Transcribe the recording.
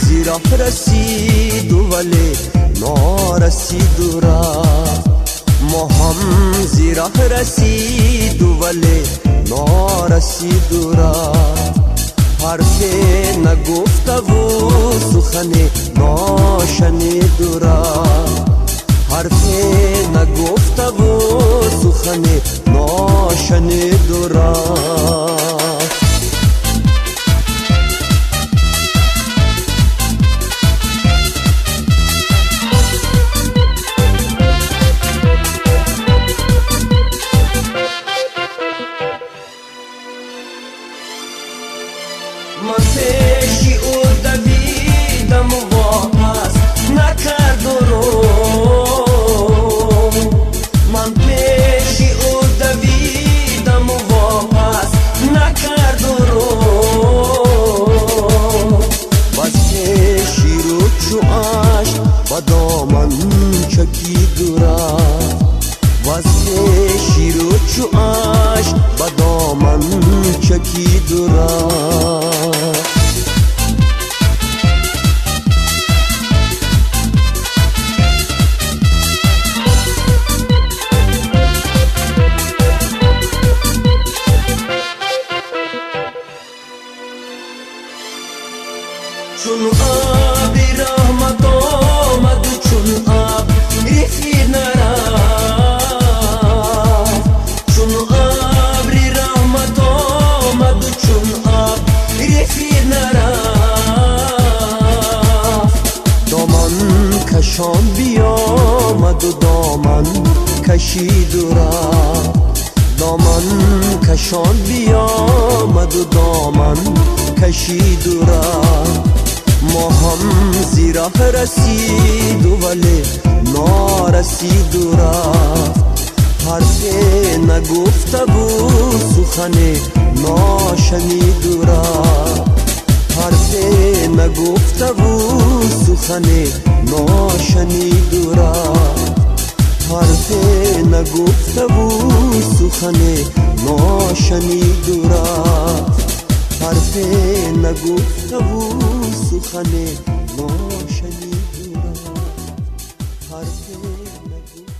زیرا رسید ولی نارسید و رفت. ما هم زیرا رسید ولی نارسید و رفت. حرف نگفته و سخن ناشنید و رفت. حرف نگفته و سخن ناشنید و رفت. من پیشی او دویدم و واپس نکرد و رو. من پیشی او دویدم و واپس نکرد و رو. بس پیشی رو چو عشق با دامن چکید و رفت. بس پیشی رو چو عشق با دامن چکید و رفت. چون آبی رحمت آمد و چون آب ریخی نرفت. چون آبی رحمت آمد و چون آب ریخی نرفت. دامن کشان بیامد و دامن کشید و رفت. دامن کشان بیامد و دامن کشید و رفت. ما هم زیرا رسید ولی نارسید و رفت. حرف نگفته و سخن ناشنید و رفت. حرف نگفته و سخن ناشنید و رفت. حرف نگفته و سخن ناشنید و رفت. حرف نگفته و سخن ناشنید و رفت. حرف نگفته